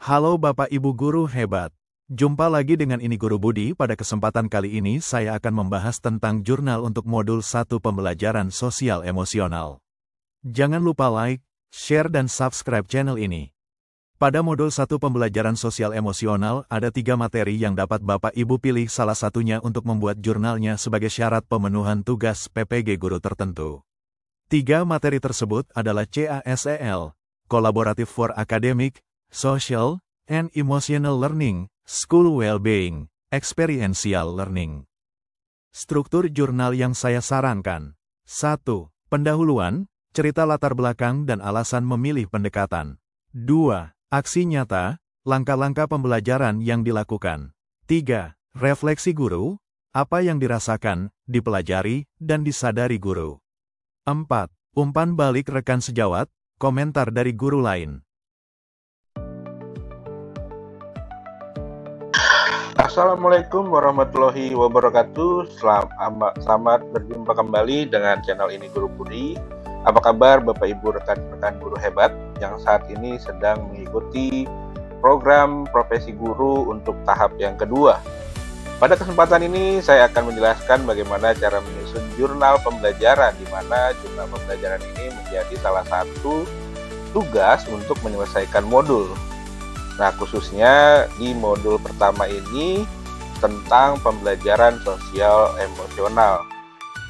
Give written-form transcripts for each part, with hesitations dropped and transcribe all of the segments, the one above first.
Halo Bapak Ibu Guru hebat. Jumpa lagi dengan ini Guru Budi. Pada kesempatan kali ini saya akan membahas tentang jurnal untuk modul 1 pembelajaran sosial emosional. Jangan lupa like, share dan subscribe channel ini. Pada modul 1 pembelajaran sosial emosional ada 3 materi yang dapat Bapak Ibu pilih salah satunya untuk membuat jurnalnya sebagai syarat pemenuhan tugas PPG guru tertentu. 3 materi tersebut adalah CASEL, Collaborative for Academic, Social, and Emotional Learning, School Well-being, Experiential Learning. Struktur jurnal yang saya sarankan. 1. Pendahuluan, cerita latar belakang dan alasan memilih pendekatan. 2. Aksi nyata, langkah-langkah pembelajaran yang dilakukan. 3. Refleksi guru, apa yang dirasakan, dipelajari, dan disadari guru. 4. Umpan balik rekan sejawat, komentar dari guru lain. Assalamualaikum warahmatullahi wabarakatuh. Selamat berjumpa kembali dengan channel ini Guru Budi. Apa kabar Bapak Ibu rekan-rekan guru hebat yang saat ini sedang mengikuti program profesi guru untuk tahap yang kedua. Pada kesempatan ini saya akan menjelaskan bagaimana cara menyusun jurnal pembelajaran, di mana jurnal pembelajaran ini menjadi salah satu tugas untuk menyelesaikan modul. Nah, khususnya di modul pertama ini tentang pembelajaran sosial emosional.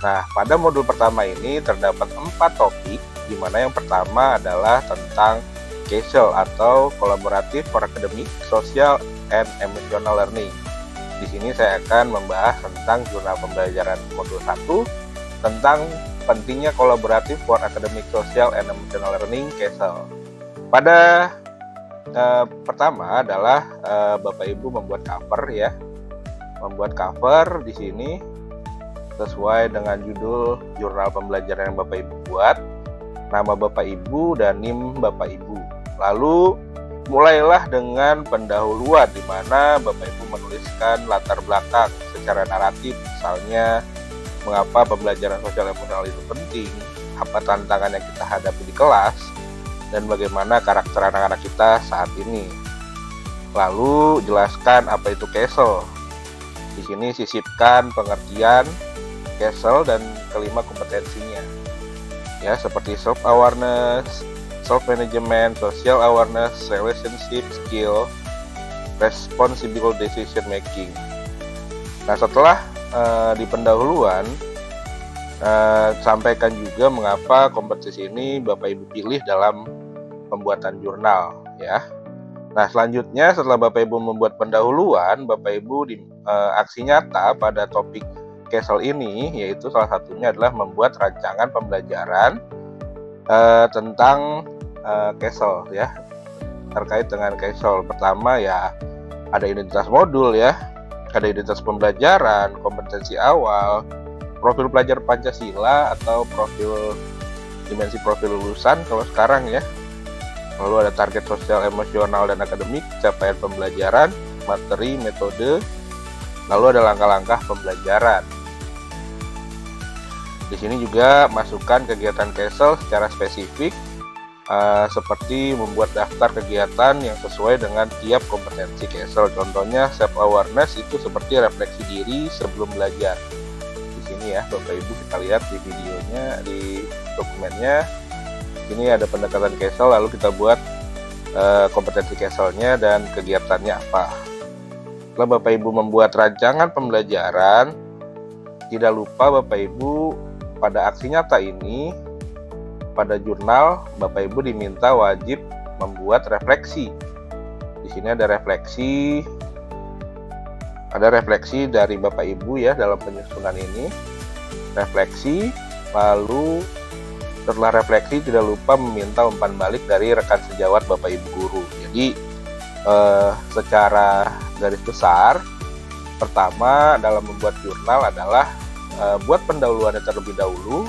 Nah, pada modul pertama ini terdapat 4 topik, di mana yang pertama adalah tentang CASEL atau Collaborative for Academic, Social, and Emotional Learning. Di sini saya akan membahas tentang jurnal pembelajaran modul 1 tentang pentingnya Collaborative for Academic, Social, and Emotional Learning CASEL. Pada pertama adalah Bapak Ibu membuat cover ya. Membuat cover di sini sesuai dengan judul jurnal pembelajaran yang Bapak Ibu buat, nama Bapak Ibu dan NIM Bapak Ibu. Lalu mulailah dengan pendahuluan, di mana Bapak Ibu menuliskan latar belakang secara naratif, misalnya mengapa pembelajaran sosial emosional itu penting, apa tantangan yang kita hadapi di kelas, dan bagaimana karakter anak-anak kita saat ini. Lalu jelaskan apa itu CASEL. Di sini sisipkan pengertian CASEL dan kelima kompetensinya. Ya, seperti self-awareness, self-management, social awareness, relationship skill, responsible decision making. Nah, setelah di pendahuluan, sampaikan juga mengapa kompetensi ini Bapak Ibu pilih dalam pembuatan jurnal ya. Nah, selanjutnya setelah Bapak Ibu membuat pendahuluan, Bapak Ibu di aksi nyata pada topik CASEL ini, yaitu salah satunya adalah membuat rancangan pembelajaran tentang CASEL ya, terkait dengan CASEL. Pertama ya ada identitas modul ya, ada identitas pembelajaran, kompetensi awal, profil pelajar Pancasila atau dimensi profil lulusan kalau sekarang ya. Lalu ada target sosial emosional dan akademik, capaian pembelajaran, materi, metode. Lalu ada langkah-langkah pembelajaran. Di sini juga masukkan kegiatan CASEL secara spesifik, seperti membuat daftar kegiatan yang sesuai dengan tiap kompetensi CASEL. Contohnya self awareness itu seperti refleksi diri sebelum belajar. Di sini ya Bapak Ibu kita lihat di videonya, di dokumennya. Ini ada pendekatan CASEL, lalu kita buat kompetensi CASEL-nya dan kegiatannya apa. Setelah Bapak Ibu membuat rancangan pembelajaran, tidak lupa Bapak Ibu pada aksi nyata ini, pada jurnal Bapak Ibu diminta wajib membuat refleksi. Di sini ada refleksi dari Bapak Ibu ya dalam penyusunan ini. Refleksi, lalu setelah refleksi tidak lupa meminta umpan balik dari rekan sejawat Bapak Ibu guru. Jadi secara garis besar, pertama dalam membuat jurnal adalah buat pendahuluannya terlebih dahulu,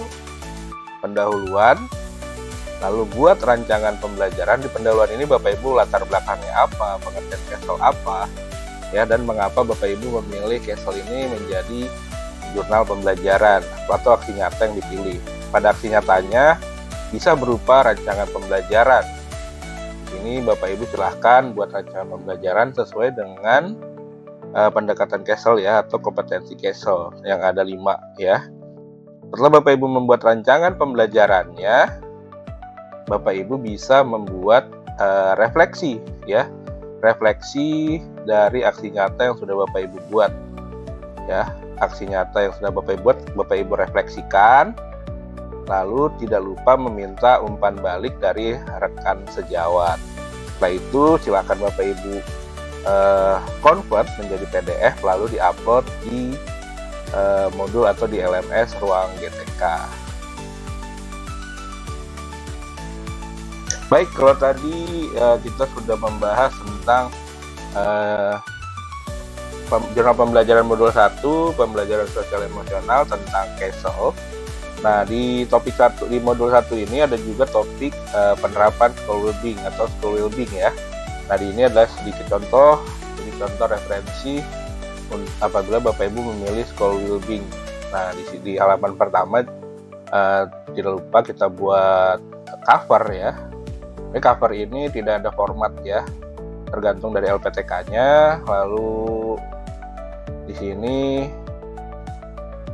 lalu buat rancangan pembelajaran. Di pendahuluan ini Bapak Ibu latar belakangnya apa, pengertian CASEL apa, ya, dan mengapa Bapak Ibu memilih CASEL ini menjadi jurnal pembelajaran atau aksi nyata yang dipilih. Pada aksi nyatanya bisa berupa rancangan pembelajaran. Di sini Bapak Ibu silahkan buat rancangan pembelajaran sesuai dengan pendekatan CASEL ya, atau kompetensi CASEL yang ada 5 ya. Setelah Bapak Ibu membuat rancangan pembelajarannya, Bapak Ibu bisa membuat refleksi ya, refleksi dari aksi nyata yang sudah Bapak Ibu buat ya. Aksi nyata yang sudah Bapak Ibu buat, Bapak Ibu refleksikan, lalu tidak lupa meminta umpan balik dari rekan sejawat. Setelah itu silakan Bapak Ibu convert menjadi PDF lalu diupload di modul atau di LMS ruang GTK. Baik, kalau tadi kita sudah membahas tentang jurnal pembelajaran modul 1, pembelajaran sosial emosional tentang CASEL. Nah, di topik 1, di modul 1 ini ada juga topik penerapan school well-being atau school well-being ya. Nah, ini adalah sedikit contoh referensi apabila Bapak Ibu memilih school well-being. Nah, di halaman pertama tidak lupa kita buat cover ya. Ini cover ini tidak ada format ya, tergantung dari LPTK-nya. Lalu di sini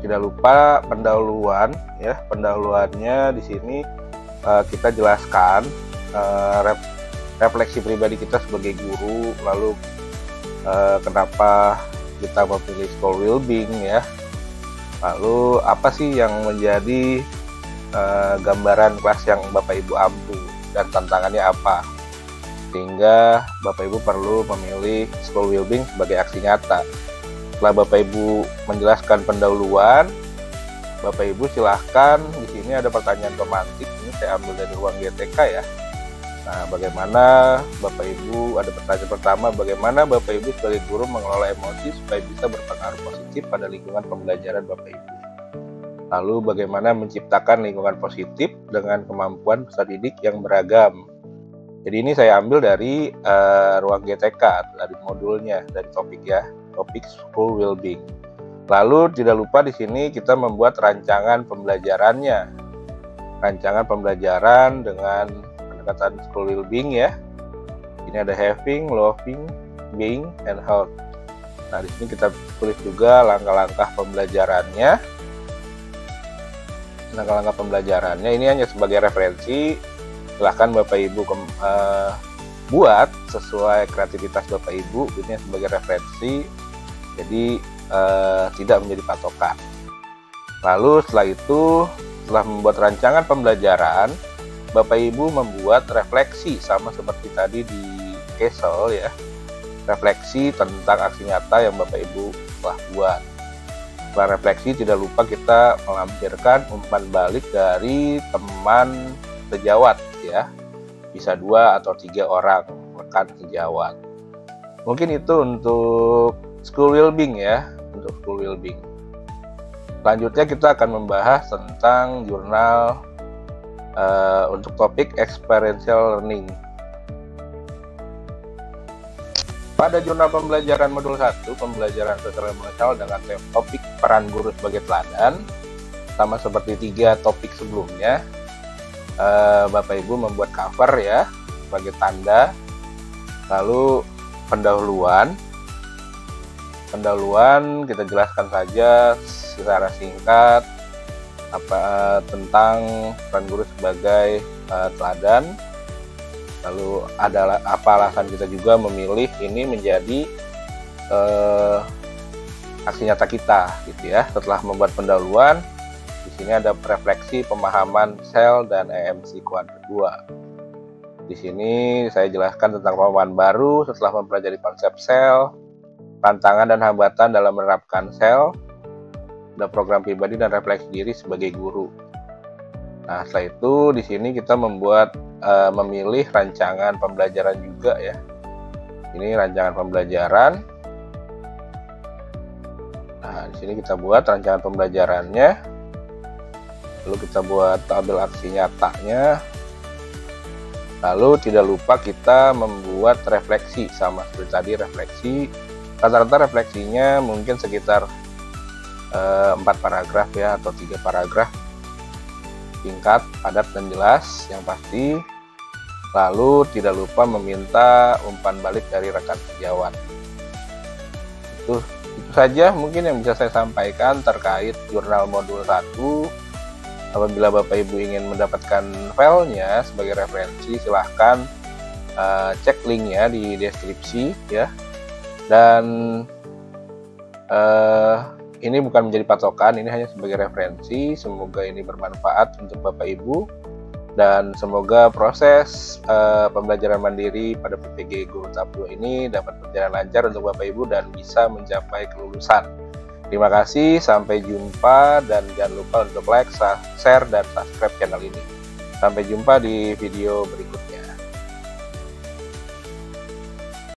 tidak lupa pendahuluan ya, pendahuluannya di sini kita jelaskan refleksi pribadi kita sebagai guru, lalu kenapa kita memilih school well-being ya, lalu apa sih yang menjadi gambaran kelas yang Bapak Ibu ampu dan tantangannya apa, sehingga Bapak Ibu perlu memilih school well-being sebagai aksi nyata. Setelah Bapak Ibu menjelaskan pendahuluan, Bapak Ibu silahkan, di sini ada pertanyaan pemantik, ini saya ambil dari ruang GTK ya. Nah, bagaimana Bapak Ibu, ada pertanyaan pertama, bagaimana Bapak Ibu sebagai guru mengelola emosi supaya bisa berpengaruh positif pada lingkungan pembelajaran Bapak Ibu. Lalu bagaimana menciptakan lingkungan positif dengan kemampuan peserta didik yang beragam. Jadi ini saya ambil dari ruang GTK, dari modulnya, dari topik ya, topik school well-being. Lalu tidak lupa di sini kita membuat rancangan pembelajarannya. Rancangan pembelajaran dengan pendekatan school well-being ya. Ini ada having, loving, being, and health. Nah, di sini kita tulis juga langkah-langkah pembelajarannya. Langkah-langkah pembelajarannya ini hanya sebagai referensi. Silahkan Bapak Ibu buat sesuai kreativitas Bapak Ibu. Ini sebagai referensi, jadi tidak menjadi patokan. Lalu setelah itu, setelah membuat rancangan pembelajaran, Bapak Ibu membuat refleksi sama seperti tadi di CASEL ya. Refleksi tentang aksi nyata yang Bapak Ibu telah buat. Setelah refleksi tidak lupa kita melampirkan umpan balik dari teman sejawat ya. Bisa 2 atau 3 orang rekan sejawat. Mungkin itu untuk school well-being ya, untuk school well-being. Selanjutnya kita akan membahas tentang jurnal untuk topik experiential learning. Pada jurnal pembelajaran modul 1, pembelajaran sosial emosional dengan topik peran guru sebagai teladan, sama seperti 3 topik sebelumnya, Bapak Ibu membuat cover ya, sebagai tanda. Lalu pendahuluan kita jelaskan saja secara singkat tentang peran guru sebagai teladan. Lalu ada apa alasan kita juga memilih ini menjadi aksi nyata kita gitu ya. Setelah membuat pendahuluan, di sini ada refleksi pemahaman sel dan EMC kuadran 2. Di sini saya jelaskan tentang pemahaman baru setelah mempelajari konsep sel, tantangan dan hambatan dalam menerapkan sel, ada program pribadi dan refleksi diri sebagai guru. Nah, setelah itu di sini kita memilih rancangan pembelajaran juga ya. Ini rancangan pembelajaran. Nah, di sini kita buat rancangan pembelajarannya. Lalu kita ambil aksi nyatanya. Lalu tidak lupa kita membuat refleksi sama seperti tadi refleksi. Rata-rata refleksinya mungkin sekitar 4 paragraf ya, atau 3 paragraf. Singkat, padat, dan jelas yang pasti. Lalu tidak lupa meminta umpan balik dari rekan sejawat. Itu saja mungkin yang bisa saya sampaikan terkait jurnal modul 1. Apabila Bapak Ibu ingin mendapatkan filenya sebagai referensi, silahkan cek linknya di deskripsi ya. Dan ini bukan menjadi patokan, ini hanya sebagai referensi. Semoga ini bermanfaat untuk Bapak Ibu. Dan semoga proses pembelajaran mandiri pada PPG Guru tahap 2 ini dapat berjalan lancar untuk Bapak Ibu dan bisa mencapai kelulusan. Terima kasih, sampai jumpa, dan jangan lupa untuk like, share, dan subscribe channel ini. Sampai jumpa di video berikutnya.